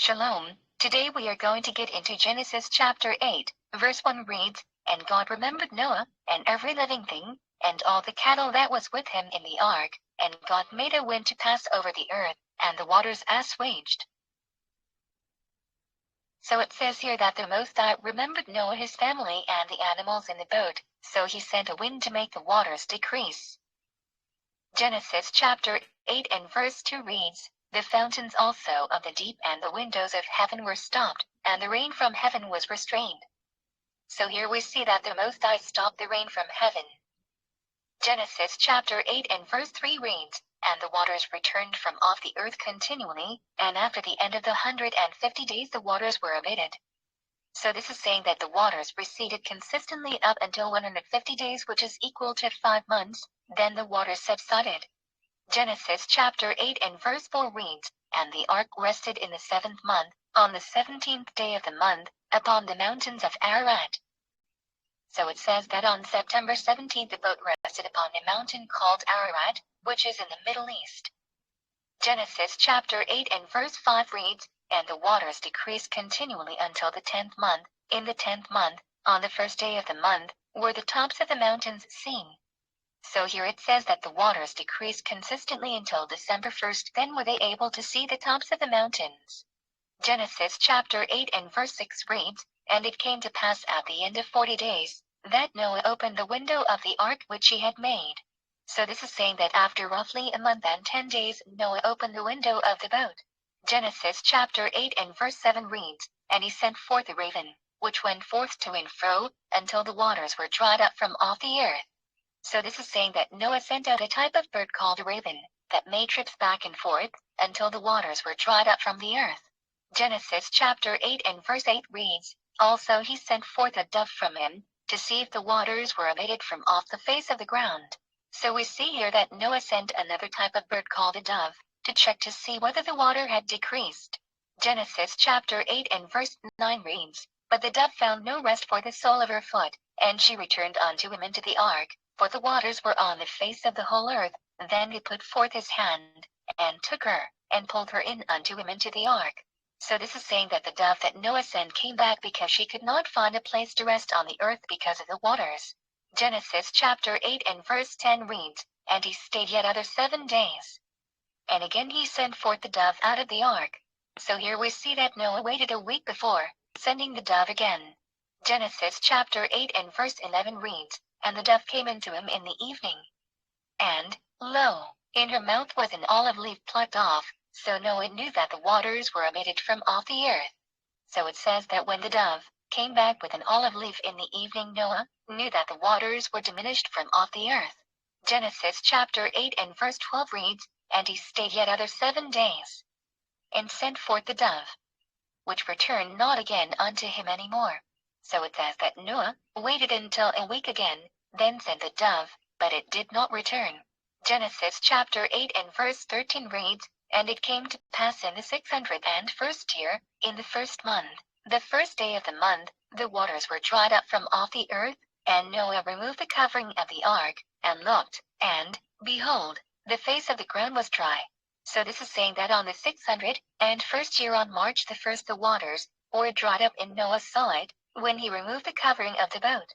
Shalom. Today we are going to get into Genesis chapter 8, verse 1 reads, And God remembered Noah, and every living thing, and all the cattle that was with him in the ark, and God made a wind to pass over the earth, and the waters assuaged. So it says here that the Most High remembered Noah, his family, and the animals in the boat, so he sent a wind to make the waters decrease. Genesis chapter 8 and verse 2 reads, The fountains also of the deep and the windows of heaven were stopped, and the rain from heaven was restrained. So here we see that the Most High stopped the rain from heaven. Genesis chapter 8 and verse 3 reads, And the waters returned from off the earth continually, and after the end of the 150 days the waters were abated. So this is saying that the waters receded consistently up until 150 days, which is equal to 5 months, then the waters subsided. Genesis chapter 8 and verse 4 reads, And the ark rested in the 7th month, on the 17th day of the month, upon the mountains of Ararat. So it says that on September 17th the boat rested upon a mountain called Ararat, which is in the Middle East. Genesis chapter 8 and verse 5 reads, And the waters decreased continually until the 10th month. In the 10th month, on the first day of the month, were the tops of the mountains seen. So here it says that the waters decreased consistently until December 1st. Then were they able to see the tops of the mountains. Genesis chapter 8 and verse 6 reads, And it came to pass at the end of 40 days, that Noah opened the window of the ark which he had made. So this is saying that after roughly a month and 10 days, Noah opened the window of the boat. Genesis chapter 8 and verse 7 reads, And he sent forth a raven, which went forth to and fro, until the waters were dried up from off the earth. So this is saying that Noah sent out a type of bird called a raven, that made trips back and forth, until the waters were dried up from the earth. Genesis chapter 8 and verse 8 reads, Also he sent forth a dove from him, to see if the waters were abated from off the face of the ground. So we see here that Noah sent another type of bird called a dove, to check to see whether the water had decreased. Genesis chapter 8 and verse 9 reads, But the dove found no rest for the sole of her foot, and she returned unto him into the ark, for the waters were on the face of the whole earth. Then he put forth his hand, and took her, and pulled her in unto him into the ark. So this is saying that the dove that Noah sent came back because she could not find a place to rest on the earth because of the waters. Genesis chapter 8 and verse 10 reads, And he stayed yet other 7 days. And again he sent forth the dove out of the ark. So here we see that Noah waited a week before sending the dove again. Genesis chapter 8 and verse 11 reads, And the dove came into him in the evening. And, lo, in her mouth was an olive leaf plucked off, so Noah knew that the waters were abated from off the earth. So it says that when the dove came back with an olive leaf in the evening, Noah knew that the waters were diminished from off the earth. Genesis chapter 8 and verse 12 reads, And he stayed yet other 7 days, and sent forth the dove, which returned not again unto him any more. So it says that Noah waited until a week again, then sent the dove, but it did not return. Genesis chapter 8 and verse 13 reads, And it came to pass in the 601st year, in the 1st month, the 1st day of the month, the waters were dried up from off the earth, and Noah removed the covering of the ark, and looked, and, behold, the face of the ground was dry. So this is saying that on the 601st year on March the 1st the waters were dried up, and Noah saw it, when he removed the covering of the boat.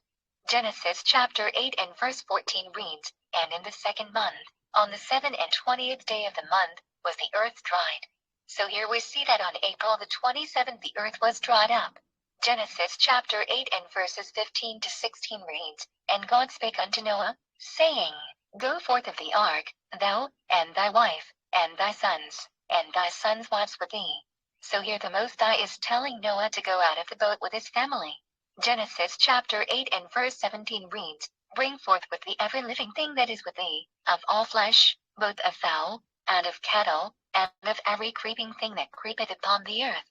Genesis chapter 8 and verse 14 reads, And in the 2nd month, on the 27th day of the month, was the earth dried. So here we see that on April the 27th the earth was dried up. Genesis chapter 8 and verses 15 to 16 reads, And God spake unto Noah, saying, Go forth of the ark, thou, and thy wife, and thy sons, and thy sons' wives with thee. So here the Most High is telling Noah to go out of the boat with his family. Genesis chapter 8 and verse 17 reads, Bring forth with thee every living thing that is with thee, of all flesh, both of fowl, and of cattle, and of every creeping thing that creepeth upon the earth,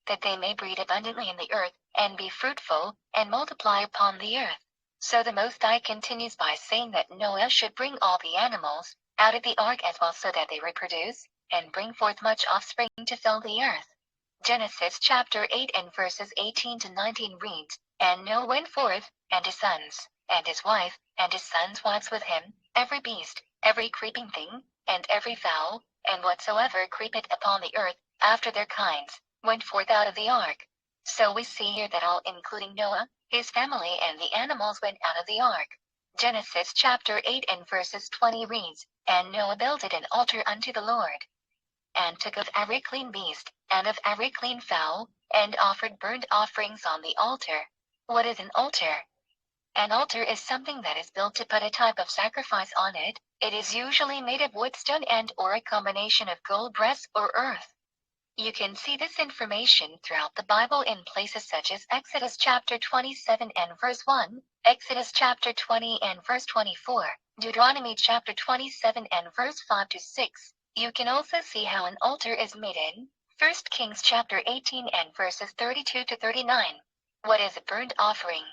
that they may breed abundantly in the earth, and be fruitful, and multiply upon the earth. So the Most High continues by saying that Noah should bring all the animals out of the ark as well, so that they reproduce, and bring forth much offspring to fill the earth. Genesis chapter 8 and verses 18 to 19 reads, And Noah went forth, and his sons, and his wife, and his sons' wives with him, every beast, every creeping thing, and every fowl, and whatsoever creepeth upon the earth, after their kinds, went forth out of the ark. So we see here that all, including Noah, his family, and the animals, went out of the ark. Genesis chapter 8 and verses 20 reads, And Noah builded an altar unto the Lord, and took of every clean beast, and of every clean fowl, and offered burnt offerings on the altar. What is an altar? An altar is something that is built to put a type of sacrifice on it. It is usually made of wood, stone, and or a combination of gold, brass, or earth. You can see this information throughout the Bible in places such as Exodus chapter 27 and verse 1, Exodus chapter 20 and verse 24, Deuteronomy chapter 27 and verse 5 to 6. You can also see how an altar is made in 1 Kings chapter 18 and verses 32 to 39. What is a burnt offering?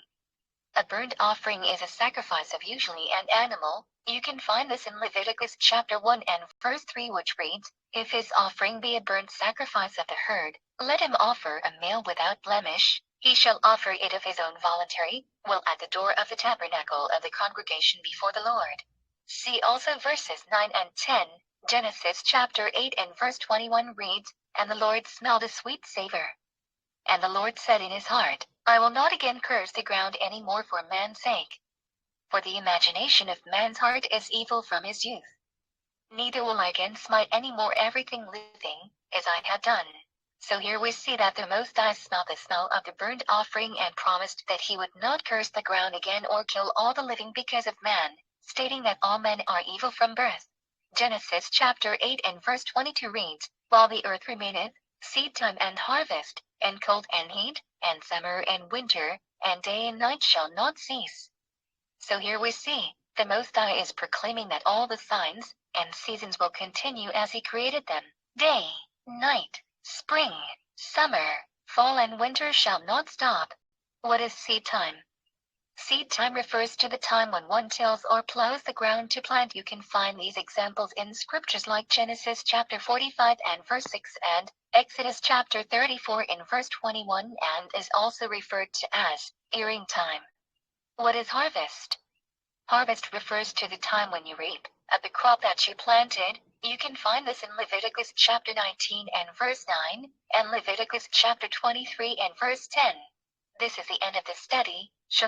A burnt offering is a sacrifice of usually an animal. You can find this in Leviticus chapter 1 and verse 3, which reads, If his offering be a burnt sacrifice of the herd, let him offer a male without blemish. He shall offer it of his own voluntary, will at the door of the tabernacle of the congregation before the Lord. See also verses 9 and 10. Genesis chapter 8 and verse 21 reads, And the Lord smelled a sweet savor. And the Lord said in his heart, I will not again curse the ground any more for man's sake. For the imagination of man's heart is evil from his youth. Neither will I again smite any more everything living, as I had done. So here we see that the Most High smelled the smell of the burnt offering and promised that he would not curse the ground again or kill all the living because of man, stating that all men are evil from birth. Genesis chapter 8 and verse 22 reads, While the earth remaineth, seed time and harvest, and cold and heat, and summer and winter, and day and night shall not cease. So here we see, the Most High is proclaiming that all the signs and seasons will continue as he created them. Day, night, spring, summer, fall, and winter shall not stop. What is seed time? Seed time refers to the time when one tills or plows the ground to plant. You can find these examples in scriptures like Genesis chapter 45 and verse 6 and Exodus chapter 34 in verse 21, and is also referred to as earing time. What is harvest? Harvest refers to the time when you reap of the crop that you planted. You can find this in Leviticus chapter 19 and verse 9, and Leviticus chapter 23 and verse 10. This is the end of the study.